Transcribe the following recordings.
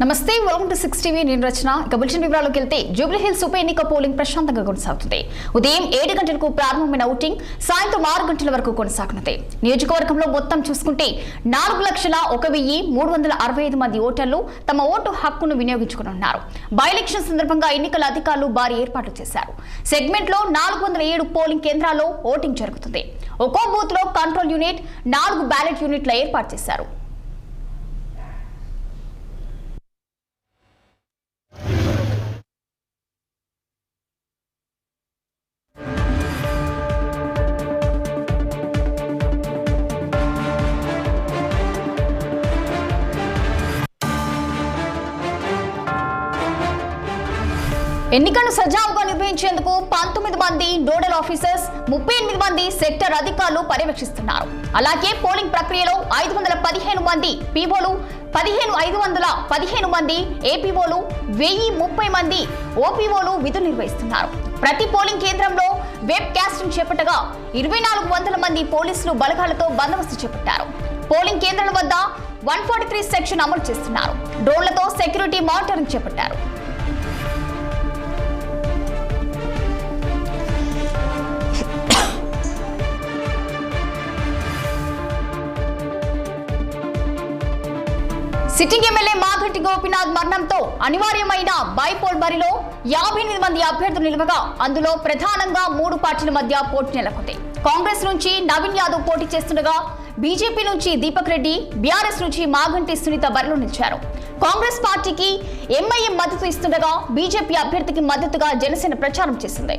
నమస్తే, welcome to 6 TV. నేను రచన. ఇక బులెటిన్ వివరాల్లోకి వెళ్తే జూబ్లీ హిల్స్ ఉప ఎన్నిక పోలింగ్ ప్రశాంతంగా కొనసాగుతుంది. ఉదయం 7 గంటలకు ప్రారంభమైన ఓటింగ్ సాయంత్రం 6 గంటల వరకు కొనసాగనుంది. నియోజకవర్గంలో మొత్తం చూసుకుంటే 4,01,365 మంది ఓటర్లు తమ ఓటు హక్కును వినియోగించుకున్నారు. బై ఎలక్షన్ సందర్భంగా ఎన్నికల అధికారులు భారీ ఏర్పాట్లు చేశారు. సెగ్మెంట్ లో 407 పోలింగ్ కేంద్రాల్లో ఓటింగ్ జరుగుతుంది. ఒక్కో బూత్ లో కంట్రోల్ యూనిట్, 4 బ్యాలెట్ యూనిట్ల ఏర్పాటు చేశారు. ఎన్నికలను సజావుగా నిర్వహించేందుకు 19 మంది నోడల్ ఆఫీసర్స్, 38 మంది సెక్టర్ అధికారులు పర్యవేక్షిస్తున్నారు. అలాగే పోలింగ్ ప్రక్రియలో 515 మంది పీఓలు, 1515 మంది ఏపీఓలు, 1030 మంది ఓపీఓలు విధులు నిర్వహిస్తున్నారు. ప్రతి పోలింగ్ కేంద్రంలో వెబ్ కాస్టింగ్ చేపట్టగా 2400 మంది పోలీసులు బలగాలతో బందోబస్తు చేపట్టారు. పోలింగ్ కేంద్రాల వద్ద 143 సెక్షన్ అమలు చేస్తున్నారు. డ్రోన్లతో సెక్యూరిటీ మానిటరింగ్ చేపట్టారు. సిట్టింగ్ ఎమ్మెల్యే మాగంటి గోపీనాథ్ మరణంతో అనివార్యమైన బైపోల్ బరిలో 58 మంది అభ్యర్థులు నిలవగా అందులో ప్రధానంగా 3 పార్టీల మధ్య పోటీ నెలకొంది. కాంగ్రెస్ నుంచి నవీన్ యాదవ్ పోటీ చేస్తుండగా బీజేపీ నుంచి దీపక్ రెడ్డి, బీఆర్ఎస్ నుంచి మాగంటి సునీత బరిలో నిలిచారు. కాంగ్రెస్ పార్టీకి ఎంఐఎం మద్దతు ఇస్తుండగా బీజేపీ అభ్యర్థికి మద్దతుగా జనసేన ప్రచారం చేసింది.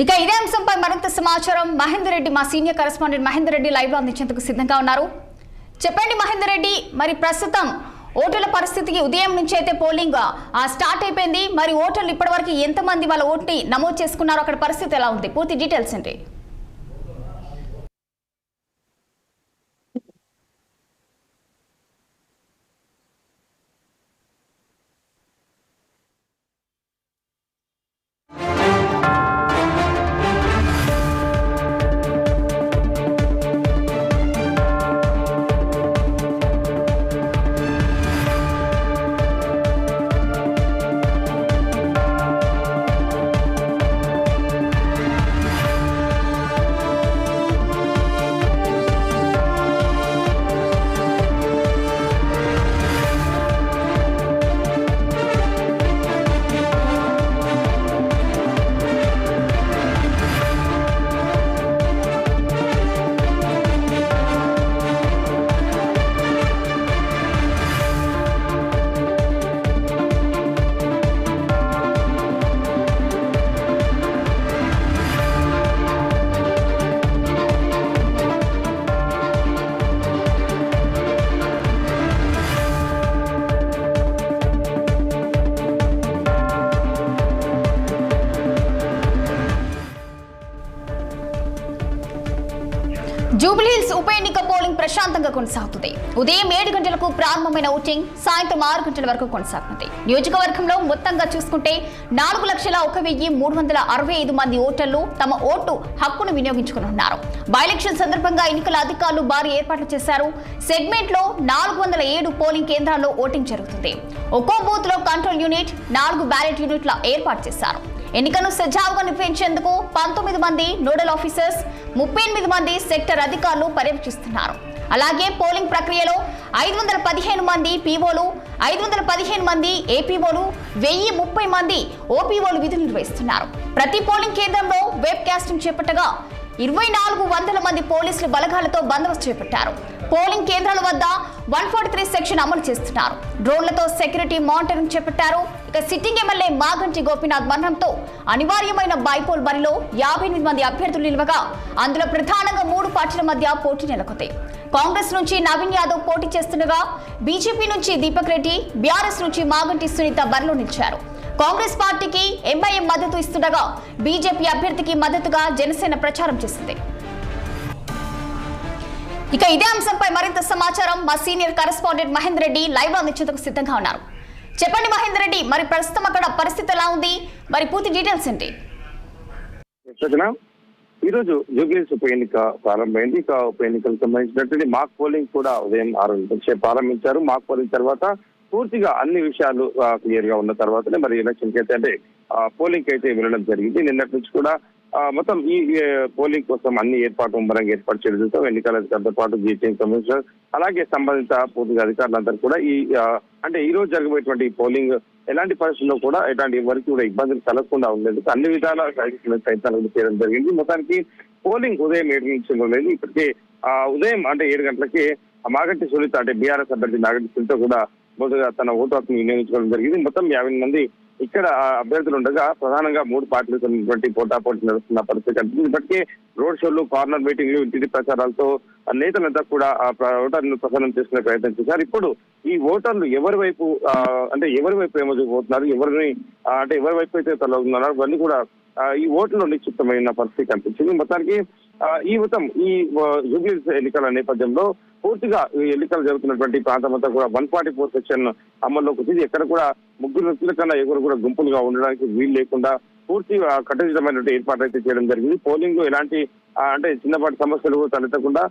ఇక ఇదే అంశంపై మరింత సమాచారం మహేందర్ రెడ్డి, మా senior correspondent Mahender Reddy live లో అందించేందుకు సిద్ధంగా ఉన్నారు. చెప్పండి మహేందర్ రెడ్డి, మరి ప్రస్తుతం ఓటర్ల పరిస్థితికి ఉదయం నుంచి అయితే పోలింగ్ స్టార్ట్ అయిపోయింది. మరి ఓటర్లు ఇప్పటివరకు ఎంతమంది వాళ్ళ ఓటుని నమోదు చేసుకున్నారు, అక్కడ పరిస్థితి ఎలా ఉంది, పూర్తి డీటెయిల్స్ ఏంటి? జూబ్లీ హిల్స్ ఉప ఎన్నిక పోలింగ్ ప్రశాంతంగా కొనసాగుతుంది. ఉదయం 7 గంటలకు ప్రారంభమైన ఓటింగ్ సాయంత్రం 6 గంటల వరకు కొనసాగుతుంది. నియోజకవర్గంలో మొత్తంగా చూసుకుంటే 4,01,365 మంది ఓటర్లు తమ ఓటు హక్కును వినియోగించుకున్నారు. బై ఎలక్షన్ సందర్భంగా ఎన్నికల అధికారులు భారీ ఏర్పాట్లు చేశారు. సెగ్మెంట్ లో 407 పోలింగ్ కేంద్రాల్లో ఓటింగ్ జరుగుతుంది. ఒక్కో బూత్ లో కంట్రోల్ యూనిట్, 4 బ్యాలెట్ యూనిట్ల ఏర్పాటు చేశారు. ఎన్నికను సజావుగా నిర్వహించేందుకు 19 మంది నోడల్ ఆఫీసర్స్, 38 మంది సెక్టర్ అధికారులు పర్యవేక్షిస్తున్నారు. అలాగే పోలింగ్ ప్రక్రియలో 515 మంది పీఓలు, 515 మంది ఏపీఓలు, 1030 మంది ఓపీఓలు విధులు నిర్వహిస్తున్నారు. ప్రతి పోలింగ్ కేంద్రంలో వెబ్ కాస్టింగ్ చేపట్టగా 2400 మంది పోలీసులు బలగాలతో బందోబస్తు చేపట్టారు. పోలింగ్ కేంద్రాల వద్ద 143 సెక్షన్ అమలు చేస్తున్నారు. డ్రోన్లతో సెక్యూరిటీ మానిటరింగ్ చేపట్టారు. ఇక సిట్టింగ్ ఎమ్మెల్యే మాగంటి గోపీనాథ్ మరణంతో అనివార్యమైన బైపోల్ బరిలో 58 మంది అభ్యర్థులు నిలవగా అందులో ప్రధానంగా 3 పార్టీల మధ్య పోటీ నెలకొంది. కాంగ్రెస్ నుంచి నవీన్ యాదవ్ పోటీ చేస్తుండగా బీజేపీ నుంచి దీపక్ రెడ్డి, బీఆర్ఎస్ నుంచి మాగంటి సునీత బరిలో నిలిచారు. కాంగ్రెస్ పార్టీకి ఎంఐఎం మద్దతు ఇస్తుండగా బీజేపీ అభ్యర్థికి మద్దతుగా జనసేన ప్రచారం చేసింది. ఇక ఇదే అంశంపై మరింత సమాచారం మా senior correspondent Mahender Reddy live లో అందించేందుకు సిద్ధంగా ఉన్నారు. చెప్పండి మహేందర్ రెడ్డి, మరి ప్రస్తుతం అక్కడ పరిస్థితి ఎలా ఉంది, మరి పూర్తి డీటెయిల్స్ ఏంటి? ఈ రోజు జూబ్లీహిల్స్ ఉప ఎన్నిక ప్రారంభమైంది. ఇక ఉప ఎన్నికలకు సంబంధించినటువంటి మాక్ పోలింగ్ కూడా ఉదయం 6 గంటలకు ప్రారంభించారు. మాక్ పోలింగ్ తర్వాత పూర్తిగా అన్ని విషయాలు క్లియర్ గా ఉన్న తర్వాతనే మరి ఎలక్షన్ కి అయితే పోలింగ్ అయితే వెళ్ళడం జరిగింది. నిన్నటి నుంచి కూడా మొత్తం ఈ పోలింగ్ కోసం అన్ని ముమ్మరంగా ఏర్పాటు చేయడంతో ఎన్నికల అధికారులతో పాటు జీటీఎం కమిషనర్ అలాగే సంబంధిత పూర్తిగా అధికారులందరూ కూడా ఈ రోజు జరగబోయేటువంటి పోలింగ్ ఎలాంటి పరిస్థితుల్లో కూడా ఎలాంటి ఎవరికి కూడా ఇబ్బందులు కలగకుండా ఉండేందుకు అన్ని విధాల ప్రయత్నాలు చేయడం జరిగింది. మొత్తానికి పోలింగ్ ఉదయం 7 నుంచి లేదు. ఇప్పటికే ఉదయం 7 గంటలకి మాగంటి సునీత బీఆర్ఎస్ అభ్యర్థి మాగంటి సునీత కూడా మొదటగా తన ఓటు హక్కును వినియోగించుకోవడం జరిగింది. మొత్తం 50 మంది ఇక్కడ అభ్యర్థులు ఉండగా ప్రధానంగా 3 పార్టీలకు సంబంధించిన పోటాపోటీ నడుస్తున్న పరిస్థితి కనిపిస్తుంది. ఇప్పటికే రోడ్ షోలు, కార్నర్ మీటింగ్లు, ఇంటింటి ప్రచారాలతో నేతలంతా కూడా ఓటర్లను ప్రసారం చేసుకునే ప్రయత్నం చేశారు. ఇప్పుడు ఈ ఓటర్లు ఎవరి వైపు ఏమోపోతున్నారు, ఎవరి వైపు అయితే తలవుతున్నారు అవన్నీ కూడా ఈ ఓట్లలో నిశ్చితమైన పరిస్థితి కనిపించింది. మొత్తానికి ఈ జూబ్లీహిల్స్ ఎన్నికల నేపథ్యంలో పూర్తిగా ఎన్నికలు జరుగుతున్నటువంటి ప్రాంతం అంతా కూడా 144 సెక్షన్ అమల్లోకి వచ్చింది. ఎక్కడ కూడా 3 వ్యక్తుల కన్నా ఎవరు కూడా గుంపులుగా ఉండడానికి వీలు లేకుండా పూర్తి కట్టుదిట్టమైనటువంటి ఏర్పాటు అయితే చేయడం జరిగింది. పోలింగ్ ఎలాంటి చిన్నపాటి సమస్యలు తలెత్తకుండా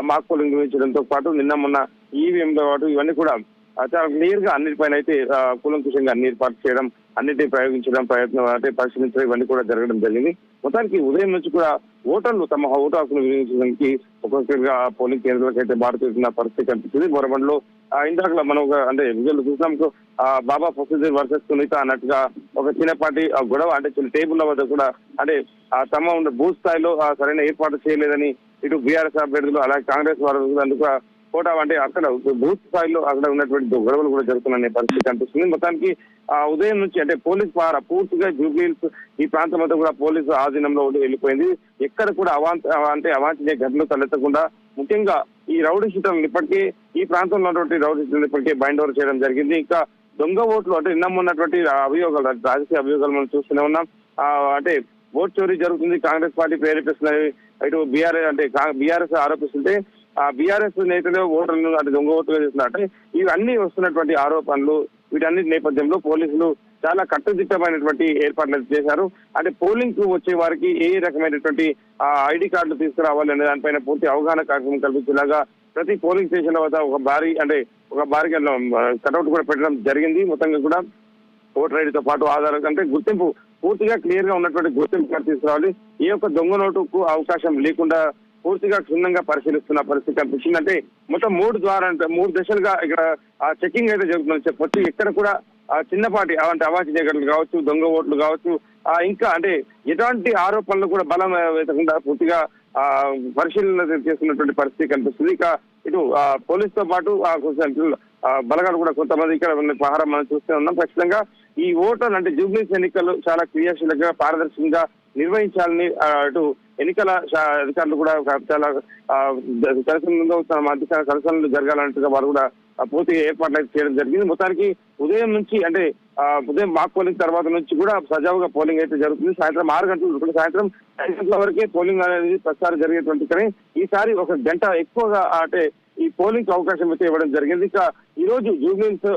మాక్ పోలింగ్ నిర్వహించడంతో పాటు నిన్న మొన్న ఈవీఎంతో పాటు ఇవన్నీ కూడా చాలా క్లియర్ గా అన్నిటిపైన అయితే కూలంకుషంగా అన్ని ఏర్పాటు చేయడం, అన్నిటిని ప్రయోగించడం, పరిశీలించడం ఇవన్నీ కూడా జరగడం జరిగింది. మొత్తానికి ఉదయం నుంచి కూడా ఓటర్లు తమ ఓటు హక్కును వినియోగించడానికి ఒక్కొక్కరిగా పోలింగ్ కేంద్రాలకు అయితే మారుతున్న పరిస్థితి కనిపిస్తుంది. బోరబండ్లో ఇందాక మనం విజువల్ చూసినాం, బాబా ప్రొసీజర్ వర్సెస్ సునీత అన్నట్టుగా ఒక చిన్నపాటి గొడవ చిన్న టేబుల్ వద్ద కూడా తమ ఉన్న బూత్ స్థాయిలో సరైన ఏర్పాటు చేయలేదని ఇటు బీఆర్ఎస్ అభ్యర్థులు అలాగే కాంగ్రెస్ వారు అందుకు కోటా అక్కడ బూత్ స్థాయిలో అక్కడ ఉన్నటువంటి గొడవలు కూడా జరుగుతున్న పరిస్థితి కనిపిస్తుంది. మొత్తానికి ఉదయం నుంచి పోలీస్ పహారా పూర్తిగా జూబ్లీహిల్స్ ఈ ప్రాంతం అంతా కూడా పోలీసు ఆధీనంలో వెళ్ళిపోయింది. ఎక్కడ కూడా అవాంఛనీయ ఘటనలు తలెత్తకుండా ముఖ్యంగా ఈ రౌడీ షీటర్లను ఇప్పటికే ఈ ప్రాంతంలో ఉన్నటువంటి రౌడీ షీటర్లు ఇప్పటికే బైండ్ ఓవర్ చేయడం జరిగింది. ఇంకా దొంగ ఓట్లు నిన్న ఉన్నటువంటి అభియోగాలు, రాజకీయ అభియోగాలు మనం చూస్తూనే ఉన్నాం. ఓట్ చోరీ జరుగుతుంది, కాంగ్రెస్ పార్టీ ప్రేరేపిస్తున్నది ఇటు బీఆర్ఎస్ ఆరోపిస్తుంటే బీఆర్ఎస్ నేతలు ఓటర్లను దొంగ ఓటుగా చేస్తున్నట్టే ఇవన్నీ వస్తున్నటువంటి ఆరోపణలు వీటన్నిటి నేపథ్యంలో పోలీసులు చాలా కట్టుదిట్టమైనటువంటి ఏర్పాట్లు చేశారు. పోలింగ్ కు వచ్చే వారికి ఏ రకమైనటువంటి ఐడి కార్డులు తీసుకురావాలి అనే దానిపైన పూర్తి అవగాహన కార్యక్రమం కల్పించేలాగా ప్రతి పోలింగ్ స్టేషన్ వద్ద ఒక భారీ కటౌట్ కూడా పెట్టడం జరిగింది. మొత్తంగా కూడా ఓటర్ ఐడితో పాటు ఆధార్ గుర్తింపు పూర్తిగా క్లియర్ గా ఉన్నటువంటి గుర్తింపు కార్డు తీసుకురావాలి. ఏ ఒక్క దొంగ నోటుకు అవకాశం లేకుండా పూర్తిగా క్షుణ్ణంగా పరిశీలిస్తున్న పరిస్థితి కనిపిస్తుంది. మొత్తం 3 దశలుగా ఇక్కడ చెకింగ్ అయితే జరుగుతుందని చెప్పొచ్చు. ఎక్కడ కూడా చిన్నపాటి అవాంఛనీయ ఘటనలు కావచ్చు, దొంగ ఓట్లు కావచ్చు, ఇంకా ఎటువంటి ఆరోపణలు కూడా బలం వేయకుండా పూర్తిగా పరిశీలన చేస్తున్నటువంటి పరిస్థితి కనిపిస్తుంది. ఇక ఇటు పోలీసుతో పాటు బలగాలు కూడా కొంతమంది ఇక్కడ పహారా మనం చూస్తూ ఉన్నాం. ఖచ్చితంగా ఈ ఓటర్ జూబ్లీహిల్స్ ఎన్నికలు చాలా క్రియాశీలంగా పారదర్శకంగా నిర్వహించాలని ఇటు ఎన్నికల అధికారులు కూడా చాలా కలసనలు జరగాలన్నట్టుగా వారు కూడా పూర్తిగా ఏర్పాట్లు అయితే చేయడం జరిగింది. మొత్తానికి ఉదయం నుంచి ఉదయం మాక్ పోలింగ్ తర్వాత నుంచి కూడా సజావుగా పోలింగ్ అయితే జరుగుతుంది. సాయంత్రం 6 గంటలు సాయంత్రం 5 గంటల వరకే పోలింగ్ అనేది ప్రసారం జరిగేటువంటి కానీ ఈసారి 1 గంట ఎక్కువగా ఈ పోలింగ్ అవకాశం అయితే ఇవ్వడం జరిగింది. ఇక ఈ రోజు జూబ్లీహిల్స్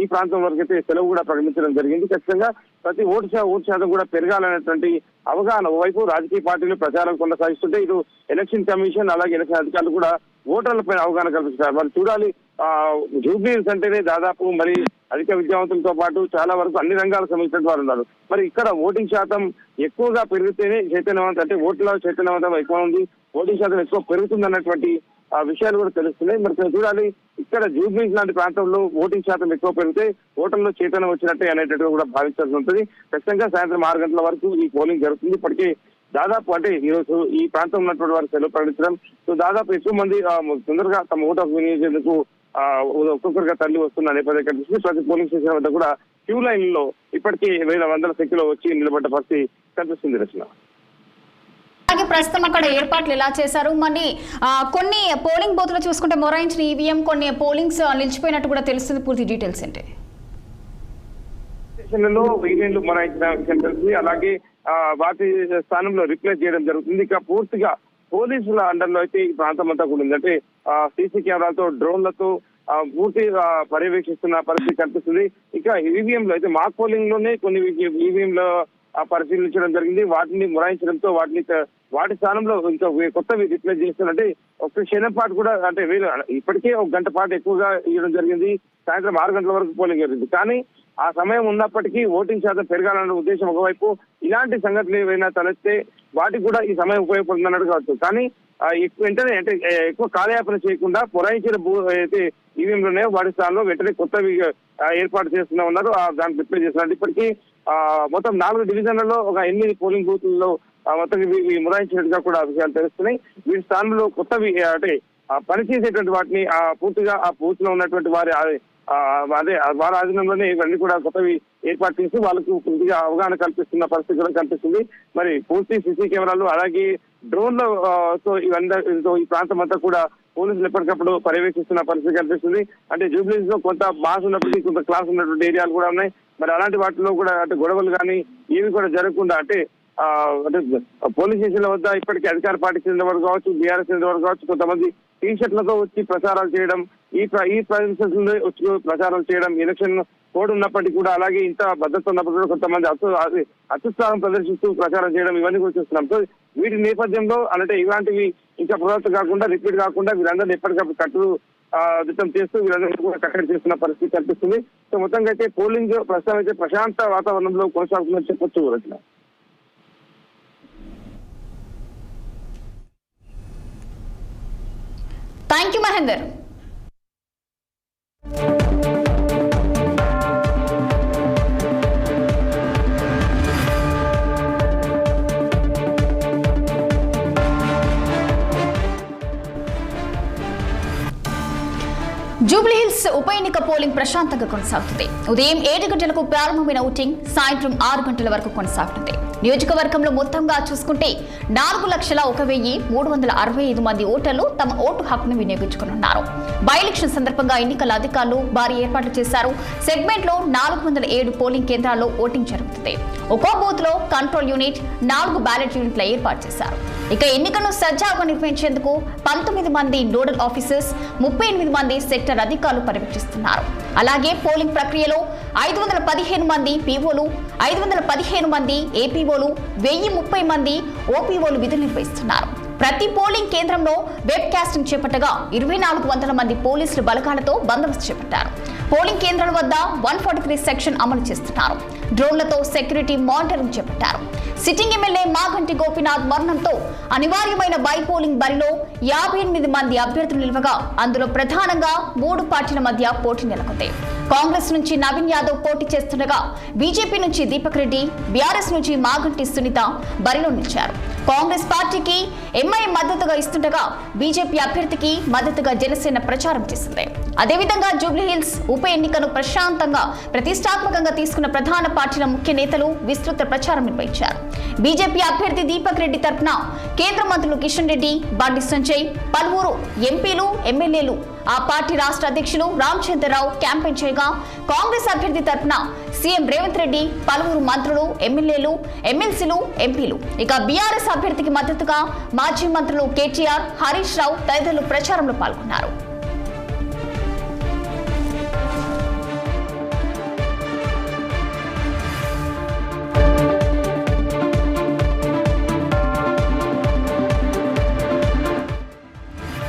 ఈ ప్రాంతం వరకు అయితే సెలవు కూడా ప్రకటించడం జరిగింది. ఖచ్చితంగా ప్రతి ఓటు శాతం కూడా పెరగాలనేటువంటి అవగాహన ఓవైపు రాజకీయ పార్టీలు ప్రచారం కొనసాగిస్తుంటే ఇటు ఎలక్షన్ కమిషన్ అలాగే ఎలక్షన్ అధికారులు కూడా ఓటర్లపై అవగాహన కల్పిస్తారు. మరి చూడాలి, జూబ్లీహిల్స్ అంటేనే దాదాపు మరి అధిక విద్యావంతులతో పాటు చాలా వరకు అన్ని రంగాలకు సంబంధించిన వారు ఉన్నారు. మరి ఇక్కడ ఓటింగ్ శాతం ఎక్కువగా పెరిగితేనే చైతన్యవంతం ఓట్ల చైతన్యవంతం ఎక్కువ ఉంది, ఓటింగ్ శాతం ఎక్కువ పెరుగుతుంది అన్నటువంటి విషయాలు కూడా తెలుస్తున్నాయి. మరి చూడాలి, ఇక్కడ జూబ్లీహిల్స్ లాంటి ప్రాంతంలో ఓటింగ్ శాతం ఎక్కువ పెరిగితే ఓటర్లో చైతన్యం వచ్చినట్టే అనేటట్టుగా కూడా భావించాల్సి ఉంటుంది. ఖచ్చితంగా సాయంత్రం 6 గంటల వరకు ఈ పోలింగ్ జరుగుతుంది. ఇప్పటికే దాదాపు అంటే ఈరోజు ఈ ప్రాంతం ఉన్నటువంటి వారు సెలవు ప్రకటించడం, సో దాదాపు ఎక్కువ మంది తొందరగా తమ ఓటు హక్కు వినియోగించేందుకు ఒక్కొక్కరిగా తరలి వస్తున్న నేపథ్యం కనిపిస్తుంది. ప్రతి పోలింగ్ స్టేషన్ వద్ద కూడా క్యూ లైన్ లో ఇప్పటికీ వేల వందల సంఖ్యలో వచ్చి నిలబడ్డ పరిస్థితి కనిపిస్తుంది. రచన అలాగే ప్రస్తుతం అక్కడ ఏర్పాట్లు ఎలా చేశారు? మరి కొన్ని పోలింగ్ బూత్లు చూసుకుంటే మొరాయించిన ఈవీఎం, కొన్ని పోలింగ్స్ నిలిచిపోయినట్టు కూడా తెలుస్తుంది. పూర్తి డీటెయిల్స్ ఏంటి? స్టేషన్లలో ఈవీఎంలు మొరాయించిన విషయం తెలిసింది. అలాగే వాటి స్థానంలో రిప్లేస్ చేయడం జరుగుతుంది. ఇక పూర్తిగా పోలీసుల అండర్లో అయితే ఈ ప్రాంతం అంతా కూడా ఉంది. అంటే సీసీ కెమెరాలతో, డ్రోన్లతో పూర్తిగా పర్యవేక్షిస్తున్న పరిస్థితి కనిపిస్తుంది. ఇక ఈవీఎంలో అయితే మాక్ పోలింగ్ లోనే కొన్ని ఈవీఎంలో పరిశీలించడం జరిగింది. వాటిని మొరాయించడంతో వాటి స్థానంలో ఇంకా కొత్తవి రిప్లేస్ చేస్తున్నట్టే ఒక క్షణం పాటు కూడా అంటే వీళ్ళు ఇప్పటికే ఒక గంట పాటు ఎక్కువగా ఇవ్వడం జరిగింది. సాయంత్రం 6 గంటల వరకు పోలింగ్ జరిగింది. కానీ ఆ సమయం ఉన్నప్పటికీ ఓటింగ్ శాతం పెరగాలన్న ఉద్దేశం ఒకవైపు, ఇలాంటి సంఘటనలు ఏవైనా తలెత్తే వాటికి కూడా ఈ సమయం ఉపయోగపడుతుంది అన్నట్టు కావచ్చు. కానీ వెంటనే అంటే ఎక్కువ కాలయాపన చేయకుండా మొరాయించిన అయితే ఈవీఎంలోనే వాటి స్థానంలో వెంటనే కొత్తవి ఏర్పాటు చేస్తున్నా ఉన్నారు. దాన్ని రిప్లై చేస్తున్నారు. ఇప్పటికీ మొత్తం 4 డివిజన్లలో ఒక 8 పోలింగ్ బూత్లలో మొత్తం మొరాయించినట్టుగా కూడా విషయాలు తెలుస్తున్నాయి. వీటి స్థానంలో కొత్తవి అంటే పనిచేసేటువంటి వాటిని పూర్తిగా ఆ బూత్ లో ఉన్నటువంటి వారి వారి ఆధీనంలోనే ఇవన్నీ కూడా కొత్తవి ఏర్పాటు చేసి వాళ్ళకు పూర్తిగా అవగాహన కల్పిస్తున్న పరిస్థితి కూడా కనిపిస్తుంది. మరి పూర్తి సీసీ కెమెరాలు అలాగే డ్రోన్లతో ఈ ప్రాంతం అంతా కూడా పోలీసులు ఎప్పటికప్పుడు పర్యవేక్షిస్తున్న పరిస్థితి కనిపిస్తుంది. అంటే జూబ్లీస్ లో కొంత మాస్ ఉన్నప్పటికీ కొంత క్లాస్ ఉన్నటువంటి ఏరియాలు కూడా ఉన్నాయి. మరి అలాంటి వాటిలో కూడా అంటే గొడవలు కానీ ఏవి కూడా జరగకుండా అంటే పోలీస్ స్టేషన్ల వద్ద ఇప్పటికీ అధికార పార్టీ చెందిన వరకు కావచ్చు, బీఆర్ఎస్ చెందిన వరకు కావచ్చు, కొంతమంది టీషర్ట్లతో వచ్చి ప్రచారాలు చేయడం, ఈ ప్రదేశంలో వచ్చి ప్రచారాలు చేయడం, ఎలక్షన్ కోడ్ ఉన్నప్పటికీ కూడా అలాగే ఇంత భద్రత ఉన్నప్పటికీ కూడా కొంతమంది అత్యుత్సాహం ప్రదర్శిస్తూ ప్రచారం చేయడం ఇవన్నీ కూడా చూస్తున్నాం. సో వీటి నేపథ్యంలో అంటే ఇలాంటివి ఇంకా పునరావృతం కాకుండా, రిపీట్ కాకుండా వీరందరినీ ఎప్పటికప్పుడు దిట్టం చేస్తూ వీరందరూ కూడా కట్టడి చేస్తున్న పరిస్థితి కనిపిస్తుంది. సో మొత్తంగా అయితే పోలింగ్ ప్రస్తుతం అయితే ప్రశాంత వాతావరణంలో కొనసాగుతుందని చెప్పొచ్చు. రచన థ్యాంక్ యూ మహేందర్. జూబ్లీహిల్స్ ఉప ఎన్నిక పోలింగ్ ప్రశాంతంగా కొనసాగుతుంది. ఉదయం 7 గంటలకు ప్రారంభమైన ఓటింగ్ సాయంత్రం 6 గంటల వరకు కొనసాగుతుంది. నియోజకవర్గంలో మొత్తంగా చూసుకుంటే 4,01,365 మంది ఓటర్లు తమ ఓటు హక్కును వినియోగించుకున్నారు. బై ఎలక్షన్ సందర్భంగా ఎన్నికల అధికారులు భారీ ఏర్పాట్లు చేశారు. సెగ్మెంట్ లో 407 పోలింగ్ కేంద్రాల్లో ఓటింగ్ జరుగుతుంది. ఒక్కో బూత్ లో కంట్రోల్ యూనిట్, 4 బ్యాలెట్ యూనిట్ల ఏర్పాటు చేశారు. ఇక ఎన్నికలను సజావుగా నిర్వహించేందుకు 19 మంది నోడల్ ఆఫీసర్స్, 38 మంది సెక్టర్ అధికారులు పర్యవేక్షిస్తున్నారు. అలాగే పోలింగ్ ప్రక్రియలో 515 మంది పీఓలు, 515 మంది ఏపీఓలు, 1030 మంది ఓపీఓలు విధులు నిర్వహిస్తున్నారు. ప్రతి పోలింగ్ కేంద్రంలో వెబ్ కాస్టింగ్ చేపట్టగా 2400 మంది పోలీసులు బలగాలతో బందోబస్తు చేపట్టారు. పోలింగ్ కేంద్రాల వద్ద 143 సెక్షన్ అమలు చేస్తున్నారు. డ్రోన్లతో సెక్యూరిటీ మానిటరింగ్ చేపట్టారు. సిట్టింగ్ ఎమ్మెల్యే మాగంటి గోపీనాథ్ మరణంతో అనివార్యమైన బై పోలింగ్ బరిలో 58 మంది అభ్యర్థులు నిలవగా అందులో ప్రధానంగా 3 పార్టీల మధ్య పోటీ నెలకొంది. కాంగ్రెస్ నుంచి నవీన్ యాదవ్ పోటీ చేస్తుండగా బీజేపీ నుంచి దీపక్ రెడ్డి, బీఆర్ఎస్ నుంచి మాగంటి సునీత బరిలో నిలిచారు. కాంగ్రెస్ పార్టీకి ఎంఐఎం మద్దతుగా ఇస్తుండగా బీజేపీ అభ్యర్థికి మద్దతుగా జనసేన ప్రచారం చేసింది. అదేవిధంగా జూబ్లీహిల్స్ ఉప ఎన్నికను ప్రశాంతంగా ప్రతిష్టాత్మకంగా తీసుకున్న ప్రధాన పార్టీల ముఖ్య నేతలు విస్తృత ప్రచారం నిర్వహించారు. బీజేపీ అభ్యర్థి దీపక్ రెడ్డి తరఫున కేంద్ర మంత్రులు కిషన్ రెడ్డి, బండి సంజయ్, పలువురు ఎంపీలు, ఎమ్మెల్యేలు, ఆ పార్టీ రాష్ట్ర అధ్యక్షులు రామచంద్రరావు క్యాంపెయిన్ చేయగా, కాంగ్రెస్ అభ్యర్థి తరఫున సీఎం రేవంత్ రెడ్డి, పలువురు మంత్రులు, ఎమ్మెల్యేలు, ఎమ్మెల్సీలు, ఎంపీలు, ఇక బీఆర్ఎస్ అభ్యర్థికి మద్దతుగా మాజీ మంత్రులు కేటీఆర్, హరీష్ రావు తదితరులు ప్రచారంలో పాల్గొన్నారు.